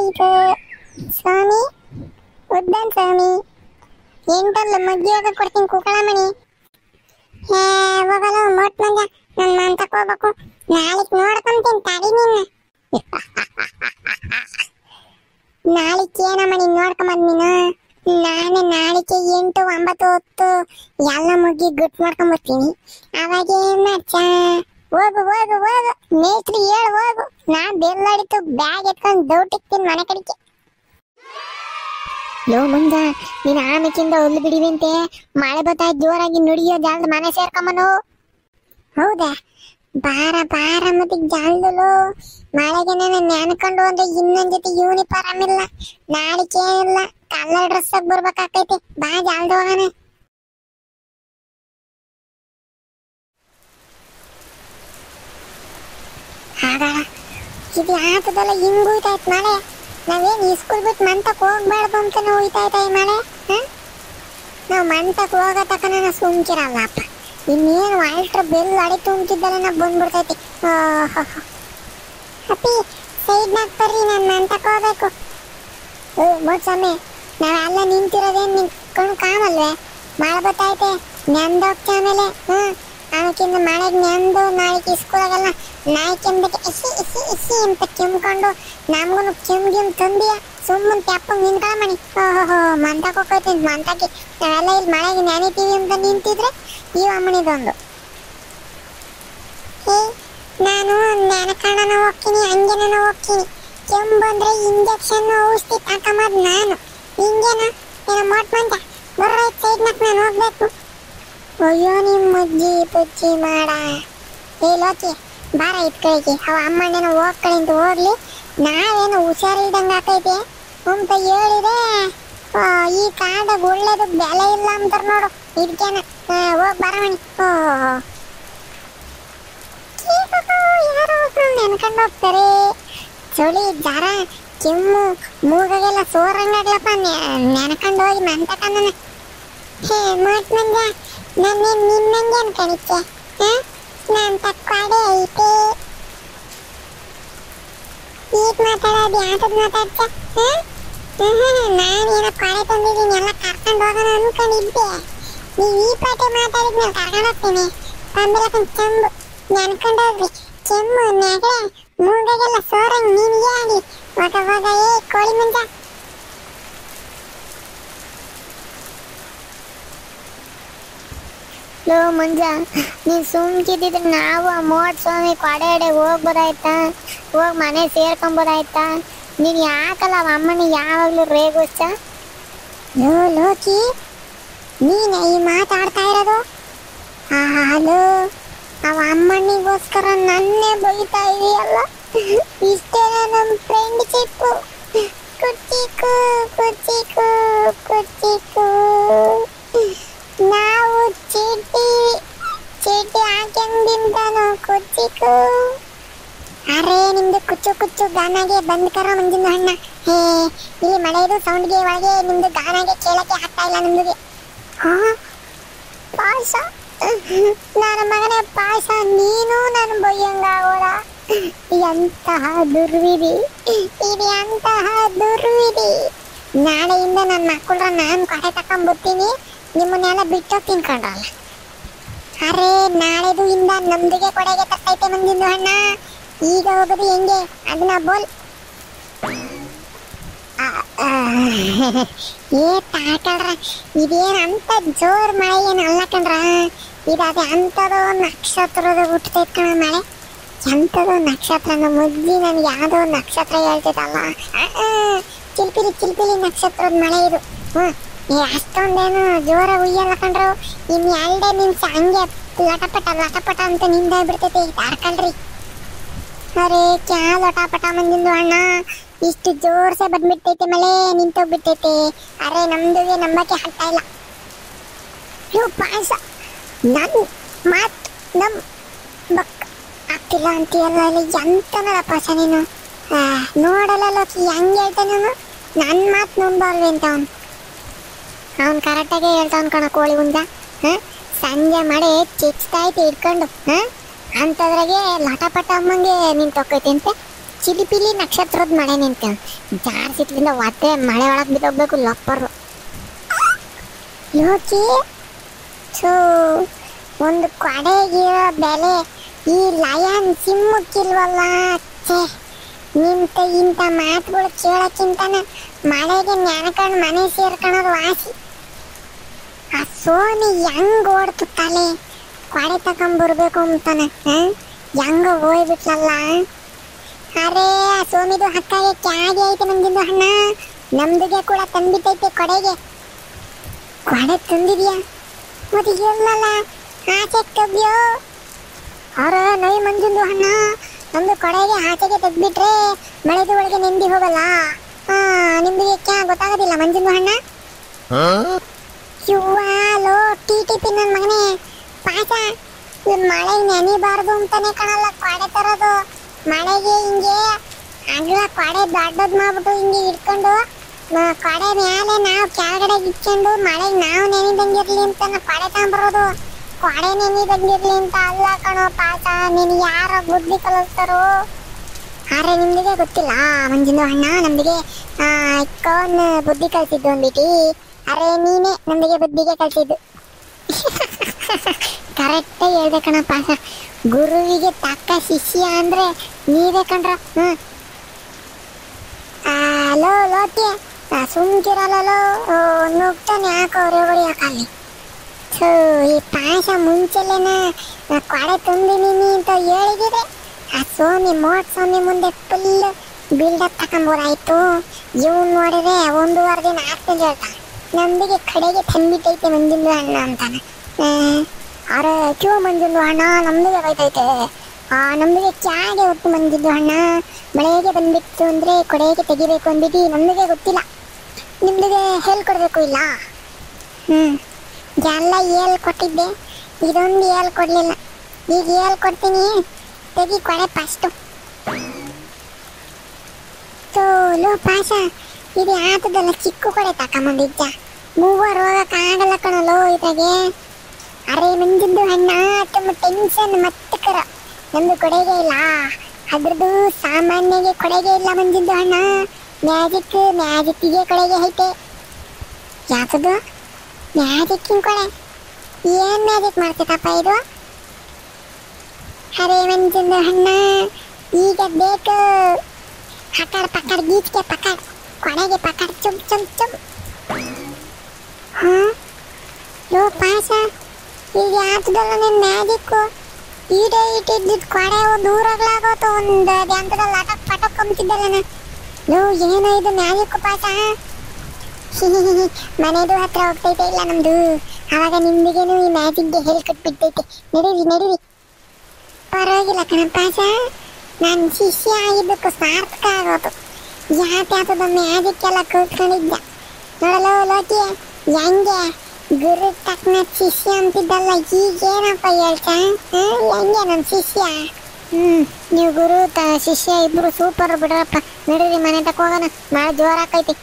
ಇದು ಸ್ವಾಮಿ ಉದ್ದಾನ್ ಸ್ವಾಮಿ ಎಂಟಲ್ಲ ಮಗ್ಗಿಯಾಗ ಕೊಡ್ತೀನಿ ಕುಕಳಮಣಿ. ಹೋಗಲ್ಲ ಮೊಟ್ ಮಂಜ, ನನ್ನ ಮಂತಕ್ಕೆ ಹೋಗ್ಬೇಕು. ನಾಳೆಗೆ ನೋಡ್ಕೊಂತೀನಿ ತಡಿ ನಿನ್ನ. ನಾಳಿಕೆ ಏನಮ್ಮಣಿ ನೋಡ್ಕೊಂಬಂದ್ ನೀನು. ನಾನು ನಾಳಿಕೆ 8, 9, 10 ಎಲ್ಲ ಮುಗ್ಗಿ ಗುಟ್ ಮಾಡ್ಕೊಂಬರ್ತೀನಿ. ಅವಾಗ ಏನ್ ಮಾಡ್ಸ ಹೋಗು ಹೋಗು ಹೋಗು ಮೇಸ್ತ್ರಿ ಹೇಳು ಹೋಗು. ನಾನ್ ಬೆಲ್ಲಡಿತು ಬ್ಯಾಗ್ ಎತ್ಕೊಂಡು ದೌಟಿಕ್ತೀನಿ ಮನೆ ಕಡೆಗೆ. ಲೋ ಮುಂಜ ನೀನ್ ಆಮೇಕಿಂದ ಹುಲ್ಲು ಬಿಡಿವಂತೆ ಮಳೆ ಬತ್ತಾಯ್ತು ಜೋರಾಗಿ ನುಡಿಯೋ ಜಾಲದ ಮನೆ ಸೇರ್ಕೊಂಬನು. ಹೌದಾ ಬಾರ ಬಾರ ಮತ್ತೆ ಜಾಲದಲು ಮಳೆಗೆ ನಾನು ನೆನ್ಕೊಂಡು ಅಂದ್ರೆ ಇನ್ನೊಂದ್ ಜೊತೆ ಯೂನಿಫಾರ್ಮ್ ಇಲ್ಲ, ನಾಳಿಕೆ ಏನಿಲ್ಲ, ಕಲರ್ ಡ್ರೆಸ್ ಆಗಿ ಬರ್ಬೇಕಾಕೈತಿ. ಬಾ ಜಾಲದ ಹೋಗೋಣ. ಆಗ ಇದು ಆತದಲ್ಲ ಹಿಂಗ್ ಹೋಯ್ತಾಯ್ತು ಮಳೆ. ನಾವೇನ್ ಸ್ಕೂಲ್ ಬಿಟ್ಟು ಮಂತಕ್ ಹೋಗ್ಬಾರ್ದು ಅಂತ ಹೋಯ್ತಾಯ್ತಾ ಈ ಮಳೆ. ನಾವ್ ಮಂತಕ್ ಹೋಗೋ ತಕನ ಸುಮ್ಕಿರಲ್ಲಪ್ಪ. ಇನ್ನೇನು ವಾಲ್ಟ್ರ್ ಬೆಲ್ ಅಡಿ ತುಂಬಿದ್ದಲ್ಲ ನಾ ಬಂದ್ಬಿಡ್ತೈತಿ. ಅಪ್ಪಿ ಸೈಡ್ನಾಗ ಬರ್ರಿ, ನಾನು ಮಂತಕ್ ಹೋಗ್ಬೇಕು. ಮೋಸಮ್ಮೆ ನಾವೆಲ್ಲ ನಿಂತಿರೋದೇನ್ ನಿನ್ ಕಣ್ ಕಾಣಲ್ವೇ? ಮಳೆ ಬತ್ತೈತೆ ನೆಂದೋಗ್ತಿ ಆಮೇಲೆ. ಆಮೇಕಿಂದ ಮಳೆಗೆ ನೆಂದು ನಾಳೆಗೆ ಸ್ಕೂಲಾಗಲ್ಲ ನಾಯಿ ಕೆಮ್ದಕ್ಕೆ ಇಸಿ ಇಸಿ ಇಸಿ ಅಂತ ಕೆಮ್ಕೊಂಡು ನಮ್ಗೂ ಕೆಮ್ಗಿಮ್ ತಂದಿಯ ಸುಮ್ಮನೆ ತೆಪ್ಪಂಗ್ ನಿಂತ್ಕೊಳ್ಳಮಣಿ. ಓಹೋ ಮಂತಕ್ಕೆ ಹೋಗ್ತೈತಿ. ಮಂತಕ್ಕೆ ನಾವೆಲ್ಲ ಇಲ್ಲಿ ಮಳೆಗೆ ನೆನಿತೀವಿ ಅಂತ ನಿಂತಿದ್ರೆ ಈ ಅಮ್ಮನಿದೊಂದು. ನಾನು ನೆನಕಣನ ಹೋಗ್ತೀನಿ, ಹಂಗೆನ ಹೋಗ್ತೀನಿ. ಕೆಮ್ಮು ಬಂದ್ರೆ ಇಂಜೆಕ್ಷನ್ ಔಷಧಿ ತಕೊಂಬದ್ ನಾನು. ಹಿಂಗೇನ ಏನ ಮೊಟ್ ಮಂತ ಬರ್ರೈತ್ ಸೈಡ್ನಾಗ ನಾನು ಹೋಗ್ಬೇಕು. ಅಯ್ಯೋ ನಿಮ್ಮ ಅಜ್ಜಿ ಪಜ್ಜಿ ಮಾಡ. ಲೋಕಿ ಬಾರ ಇದ್ ಕಡೆಗೆ. ಅವ ಅಮ್ಮಣ್ಣನ ಹೋಗ್ಕಳಿಂತ ಹೋಗ್ಲಿ, ನಾವೇನು ಹುಷಾರಿಲ್ದಂಗ ಆಕೈತಿ ಅಂತ ಹೇಳಿದ್ರೆ ಈ ಕಾಡಾಗ ಒಳ್ಳೇದು ಬೆಲೆ ಇಲ್ಲ ಅಂತಾರ ನೋಡು. ಇದಕ್ಕೇನ ಹೋಗ್ ಬರಮಣಿ. ಯಾರೋ ನೆನ್ಕೊಂಡು ಹೋಗ್ತಾರೆ. ಚಳಿ ಜ್ವರ ಕೆಮ್ಮು ಮೂಗಾಗೆಲ್ಲ ಸೋರಂಗಾಗ್ಲಪ್ಪ. ನೆನ್ಕೊಂಡು ಹೋಗಿ ಮಂತಕನ. ಹೇ ಮತ್ ಮಂಜ ನಾನೇನ್ ನಿನ್ನಂಗೆ ಅನ್ಕಣಿಕೆ. ನಾನ್ ತಕ್ವಾಡೆ ಐತೆ. ಈಗ ಮಾತಾಡೋದು ಯಾತದ್ ಮಾತಾಡ್ತ? ನಾನೇನೋ ಕೊಡೆ ತಂದಿದ್ದೀನಿ ಎಲ್ಲ ಕರ್ಕೊಂಡು ಹೋಗೋಣ ಅನ್ಕೊಂಡಿದ್ದೆ. ನೀವು ಈ ಪಾಟೆ ಮಾತಾಡಿದ್ ನಾನು ಕರ್ಕೊಂಡು ಹೋಗ್ತೀನಿ. ಬಂದಿರಕೊಂಡು ಚೆಂಬು ನೆನ್ಕೊಂಡು ಹೋಗ್ರಿ. ಕೆಮ್ಮು ನೆಗಡೆ ಮೂಗಾಗೆಲ್ಲ ಸೋರಂಗ್ ನೀನಿಗೆ ಆಡಿ ಹೋಗ ಹೋಗ. ಕೋಳಿ ಮಂಜ ಲೋ ಮುಂಜ ನೀನ್ ಸುಮ್ಕಿದ್ದಿದ್ರೆ ನಾವು ಆ ಮೋಟ್ ಸ್ವಾಮಿ ಕೊಡೆ ಎಡೆ ಹೋಗ್ಬೋದಾಯ್ತಾ, ಹೋಗಿ ಮನೆ ಸೇರ್ಕೊಂಬೋದಾಯ್ತಾ. ನೀನ್ ಯಾಕಲ್ಲ ಅವ ಅಮ್ಮನ ಯಾವಾಗ್ಲೂ ರೇಗೋಚ್ಚ? ಲೋ ಲೋಕಿ ನೀನ ಈ ಮಾತಾಡ್ತಾ ಇರೋದು? ಹಲೋ ಅವ ಅಮ್ಮನಿಗೋಸ್ಕರ ನನ್ನೇ ಬೈತಾ ಇದೆಯಲ್ಲ. ಇಷ್ಟೇನ ನಮ್ ಫ್ರೆಂಡ್ಶಿಪ್. ಕುಚ್ಚಿಕು ಕುಚ್ಚಿಕು ಕುಚ್ಚಿಕು. ನಾವು ಚೀಟಿ ಚೀಟಿ ಹಾಕ್ಯಂದಿಂದಾನು ಕುಚ್ಚಿಕು. ಅರೆ ನಿಮ್ದು ಕುಚ್ಚು ಕುಚ್ಚು ಗಾನಾಗೆ ಬಂದ್ ಕರ ಮಂಜಿನ ಅಣ್ಣ. ಇಲ್ಲಿ ಮಳೆದು ಸೌಂಡ್ಗೆ ಒಳಗೆ ನಿಮ್ದು ಗಾನಾಗೆ ಕೇಳಕ್ಕೆ ಆಗ್ತಾ ಇಲ್ಲ ನಿಮ್ದು. ಪಾಯಸ ನನ್ನ ಮಗನೇ ಪಾಯಸ. ನೀನು ನಾನು ಬೊಯ್ಯಂಗಾಗೋಡ. ಎಂತಹ ದುರ್ವಿಧಿ ಇದು, ಎಂತಹ ದುರ್ವಿಧಿ. ನಾಳೆಯಿಂದ ನನ್ನ ಮಕ್ಕಳ ನಾನು ಕೊಡೆ ತಕೊಂಡ್ಬರ್ತೀನಿ, ನಿಮ್ಮನ್ನೆಲ್ಲ ಬಿಟ್ಟು ತಿನ್ಕೊಂಡ್ರಲ್ಲ. ಅರೆ ನಾಳೆದು ಇಂದ ನಮ್ದಿಗೆ ಕೊಡೆಗೆ ತಕ್ಕೈತೆ ಮಂದಿನ ಅಣ್ಣ. ಈಗ ಹೋಗೋದು ಹೆಂಗೆ ಅದನ್ನ ಬೋಲ್. ತಾಕಳ್ರ ಇದೇನ್ ಅಂತ ಜೋರ್ ಮಳೆ ಏನ್ ಅಲ್ಲ ಕಣ್ರ. ಇದೇ ಅಂತದೋ ನಕ್ಷತ್ರದ ಹುಟ್ಟತೈತ್ ಕಣ ಮಳೆ. ಎಂತದೋ ನಕ್ಷತ್ರ ನಮ್ಮ ಮುದ್ದಿ ನನ್ಗೆ ಯಾವ್ದೋ ನಕ್ಷತ್ರ ಹೇಳ್ತಿದ್ದಲ್ಲ. ಚಿಲ್ಪಿಲಿ ಚಿಲ್ಪಿಲಿ ನಕ್ಷತ್ರದ ಮಳೆ ಇದು. ಅಷ್ಟೊಂದೇನು ಜೋರ ಉಯ್ಯಲ್ಲ ಕಣ್ರು. ಇನ್ 2 ನಿಮಿಷ ಹಂಗೆ ಲಟಪಟ ಲಟಪಟ ಅಂತ ನಿಂದಾಗ್ಬಿಡ್ತೈತಿ. ತಾಡ್ಕಳ್ರಿ. ಅರೆ ಕ್ಯಾ ಲಟಾಪಟ ಮಂದಿಂದು ಅಣ್ಣ. ಇಷ್ಟು ಜೋರ್ಸೆ ಬಂದ್ಬಿಡ್ತೈತೆ ಮಳೆ, ನಿಂತೋಗ್ಬಿಡ್ತೈತೆ. ಅರೆ ನಮ್ದುಗೆ ನಂಬಕ್ಕೆ ಆಗ್ತಾ ಇಲ್ಲ. ಪಾಯಸ ನನ್ ಮಾತ್ ನಮ್ ಬಕ್ ಆಗ್ತಿಲ್ಲ ಅಂತೀಯಲ್ಲ. ಅಲ್ಲಿ ಎಂತನಲ್ಲ ಪಾಸ ನೀನು. ನೋಡಲ್ಲ ಲೋಕಿ ಹೆಂಗೆ ಹೇಳ್ತಾನೆ ಅವನು. ನನ್ನ ಮಾತು ನಂಬಲ್ವಿ ಅಂತ ಅವ್ನು ಕರೆಕ್ಟಾಗೆ ಹೇಳ್ತಾವನ್ ಕಣ ಕೋಳಿ ಹುಂಜ. ಸಂಜೆ ಮಳೆ ಚಿಚ್ತಾಯ್ತು ಹಿಡ್ಕೊಂಡು. ಅಂಥದ್ರಾಗೆ ಲಟಪಟ ಅಮ್ಮಂಗೆ ನಿಂತೋಕೈತಿ ಅಂತೆ. ಚಿಲಿಪಿಲಿ ನಕ್ಷತ್ರದ ಮಳೆ ನಿಂತ ಜಾರ್ಸಿಟ್ಲಿಂದ ಒತ್ತೆ ಮಳೆ ಒಳಗೆ ಬಿದ್ದೋಗ್ಬೇಕು ಲಪ್ಪರು. ಲೋಕಿ ಸೊ ಒಂದು ಕೊಡೆಗಿರೋ ಬೆಲೆ ಈ ಲಯನ್ ಸಿಮ್ಮಕ್ಕಿಲ್ವಲ್ಲ. ಛೇ, ನಿಂತ ಇಂಥ ಮಾತುಗಳು ಕೇಳೋಕ್ಕಿಂತನ ಮಳೆಗೆ ನೆನಕೊಂಡು ಮನೆ ಸೇರ್ಕೊಳ್ಳೋದು ವಾಸಿ. ಆ ಸೋನಿ ಹೆಂಗ್ ಓಡ್ತು ತಲೆ ಕೊಡೆ ತಗೊಂಬರ್ಬೇಕು ಅಂತಾನೆ ಹೆಂಗ ಹೋಯ್ಬಿಟ್ಲಲ್ಲ. ಅರೆ ಆ ಸೋಮಿದು ಹಕ್ಕಾಗೆ ಕ್ಯಾಗೆ ಐತೆ ನಮ್ದಿಂದು ಅಣ್ಣ, ನಮ್ದುಗೆ ಕೂಡ ತಂದ್ಬಿಟ್ಟೈತೆ ಕೊಡೆಗೆ. ಕೊಡೆ ತಂದಿದ್ಯಾ ಮತ್ತೆ ಎಲ್ಲಲ್ಲ ಆಚೆ ತೆಗ್ಯೋ. ಅವ್ರ ನೈ ಮಂಜುಂದು ಅಣ್ಣ ನಮ್ದು ಕೊಡೆಗೆ ಆಚೆಗೆ ತೆಗ್ಬಿಟ್ರೆ ಮಳೆದು ಒಳಗೆ ನೆಂದಿ ಹೋಗಲ್ಲ. ನಿಮ್ದು ಕ್ಯಾ ಗೊತ್ತಾಗೋದಿಲ್ಲ ಮಂಜುಂದು ಅಣ್ಣ. ಲೋ ಟಿ ನನ್ನ ಮಗನೇ ಪಾಸ, ಮಳೆ ನೆನಿಬಾರ್ದು ಅಂತಾನೆ ಕಾಣಲ್ಲ ಕೊಡೆ ತರೋದು. ಮಳೆಗೆ ಹಿಂಗೆ ಅಗ್ಲ ಕೊಡೆ ದೊಡ್ಡದ್ ಮಾಡ್ಬಿಟ್ಟು ಹಿಂಗೆ ಇಟ್ಕೊಂಡು ಕೊಡೆ ಮೇಲೆ ನಾವು ಕೆಳಗಡೆ ಇಟ್ಕೊಂಡು ಮಳೆಗೆ ನಾವು ನೆನಿದಂಗಿರ್ಲಿ ಅಂತ ಕೊಡೆ ತಗೊಂಬರೋದು. ಕೊಡೆ ನೆನಿದಂಗಿರ್ಲಿ ಅಂತ ಅಲ್ಲ ಕಣೋ ಪಾಸ, ನೀನು ಯಾರ ಬುದ್ಧಿ ಕಲಿಸ್ತಾರೋ. ಆದ್ರೆ ನಿಮ್ದಿಗೆ ಗೊತ್ತಿಲ್ಲ ಮಂಜಿನ ಅಣ್ಣ, ನಮ್ದಿಗೆ ಕೌನ್ ಬುದ್ಧಿ ಕಲಿಸಿದ್ದು ಅಂದ್ಬಿಟ್ಟು. ಅರೆ ನೀನೇ ನಮ್ದಿಗೆ ಬುದ್ಧಿಗೆ ಕಲಿಸಿದ್ದು. ಕರೆಕ್ಟಾಗಿ ಹೇಳ್ದೆ ಕಣ ಪಾಸ, ಗುರುವಿಗೆ ತಕ್ಕ ಶಿಷ್ಯ ಅಂದ್ರೆ ನೀವೇ ಕಣ್ರ. ಲೋ ಲೋಟಿ ಸುಮ್ಕಿರಲ್ಲ, ನುಗ್ತಾನೆ ಯಾಕೋ ಹೊರಗಡೆ ಯಾಕಲ್ಲಿ. ಸೊ ಈ ಪಾಸ ಮುಂಚೆಲೇನ ಕೊಡೆ ತಂದಿನಿ ಅಂತ ಹೇಳಿದ್ರೆ ಆ ಸ್ವಾಮಿ ಮೋಟ್ ಸ್ವಾಮಿ ಮುಂದೆ ಫುಲ್ ಬಿಲ್ಡಪ್ ತಗೊಂಬೋದಾಯ್ತು. ಇವ್ನು ನೋಡಿದ್ರೆ 1.5 ದಿನ ಆಗ್ತದೆ ಹೇಳ್ತಾ ನಮ್ದಿಗೆ ಕಡೆಗೆ ತಂದ್ಬಿಟ್ಟೈತೆ ಮಂಜಿಂದು ಅಣ್ಣ ಅಂತಾನೆ. ಅರೆ ಕ್ಯೂ ಮಂಜಿಂದು ಅಣ್ಣ ನಮ್ದಿಗೆ ಬೈತೈತೆ. ನಮ್ದಿಗೆ ಕ್ಯಾಗೆ ಹೊತ್ತು ಮಂಜಿದ್ದು ಅಣ್ಣ, ಮಳೆಗೆ ಬಂದ್ಬಿಟ್ಟು ಅಂದ್ರೆ ಕೊಡೆಗೆ ತೆಗಿಬೇಕು ಅಂದ್ಬಿಟ್ಟು ನಮ್ದಿಗೆ ಗೊತ್ತಿಲ್ಲ. ನಿಮ್ದಿಗೆ ಹೇಳ್ಕೊಡ್ಬೇಕು ಇಲ್ಲ. ಎಲ್ಲ ಹೇಳ್ಕೊಟ್ಟಿದ್ದೆ, ಇದೊಂದು ಹೇಳ್ಕೊಡ್ಲಿಲ್ಲ. ಈಗ ಹೇಳ್ಕೊಡ್ತೀನಿ, ತೆಗಿ ಕೊಡೆ ಫಸ್ಟು. ಲೋ ಪಾಸ, ಇದು ಆತದಲ್ಲ ಚಿಕ್ಕ ಕೊಡೆ ತಕೊಂಬಂದಿದ್ದ, ಮೂವರು ಹೋಗಕ್ಕಾಗಲ್ಲ ಕಣಲೋ ಇದಾಗೆ. ಅರೆ ಮಂಜಿದ್ದು ಅಣ್ಣ ತುಂಬ ಟೆನ್ಷನ್ ಮತ್ತೆ ಕರ, ನಮ್ದು ಕೊಡೆಗೆ ಇಲ್ಲ. ಅದ್ರದ್ದು ಸಾಮಾನ್ಯಗೆ ಕೊಡೆಗೆ ಇಲ್ಲ ಮಂಜಿದ್ದು ಅಣ್ಣ, ಮ್ಯಾಜಿಕ್ಕಿಗೆ ಕೊಡೆಗೆ ಐತೆ. ಯಾಕದು ಮ್ಯಾಜಿಕ್ಕಿನ ಕೊಡೆ? ಏನ್ ಮ್ಯಾಜಿಕ್ ಮಾಡ್ತೈತಪ್ಪ ಇದು? ಅರೆ ಮಂಜಿದ್ದು ಅಣ್ಣ ಈಗ ಬೇಕು, ಹಕಡ್ ಪಕಡ್ ಗೀಚ್ಗೆ ಪಕಡ್, ಕೊಡೆಗೆ ಪಕಡ್ ಚುಮ್ ಚುಮ್ ಚುಮ್. ಲೋ ಪಾಸ, ಈಗ ಯಾತದಲ್ಲ ನಿನ್ ಮ್ಯಾಜಿಕ್ಕು? ಈಟೇ ಇಟ್ಟಿದ್ದು ಕೊಡೆ ದೂರಾಗ್ಲಾಗೋತು, ಒಂದು ದ್ಯಾಂತದಲ್ಲಿ ಅಟಕ್ ಪಟಕ್ ಕಂಬ್ತಿದ್ದಲ್ಲ. ಲೋ ಏನೋ ಇದು ಮ್ಯಾಜಿಕ್ಕು ಪಾಸ? ಮನೆದು ಹತ್ರ ಹೋಗ್ತೈತೆ ಇಲ್ಲ ನಮ್ದು, ಆವಾಗ ನಿಮ್ದಿಗೇನು ಈ ಮ್ಯಾಜಿಕ್ಗೆ ಹೇಳ್ಕೊಟ್ಬಿಡ್ತೈತೆ. ನಡೀರಿ. ಪರವಾಗಿಲ್ಲ ಕಣ ಪಾಸ, ನಾನು ಶಿಷ್ಯ ಆಗಿದ್ದಕ್ಕೂ ಸಾರ್ಥಕ ಆಗೋದು. ಯಾತದ ಮ್ಯಾಜಿಕ್ ಎಲ್ಲ ಕಲ್ತ್ಕೊಂಡಿದ್ದ ನೋಡಲೋ ಲೋಕಿ, ಹೆಂಗೆ ಗುರು ತಕ್ಕನ ಶಿಷ್ಯ ಅಂತಿದ್ದಲ್ಲ, ಈಗೇನಪ್ಪ ಹೇಳ್ತಾ? ಹೆಂಗೆ ನನ್ನ ಶಿಷ್ಯ? ನೀವು ಗುರು ಶಿಷ್ಯ ಇಬ್ರು ಸೂಪರ್ ಬಿಡ್ರಪ್ಪ. ನಡೀರಿ ಮನೆ ತಕ ಹೋಗೋಣ, ಮಳೆ ಜೋರಾಕೈತಿ.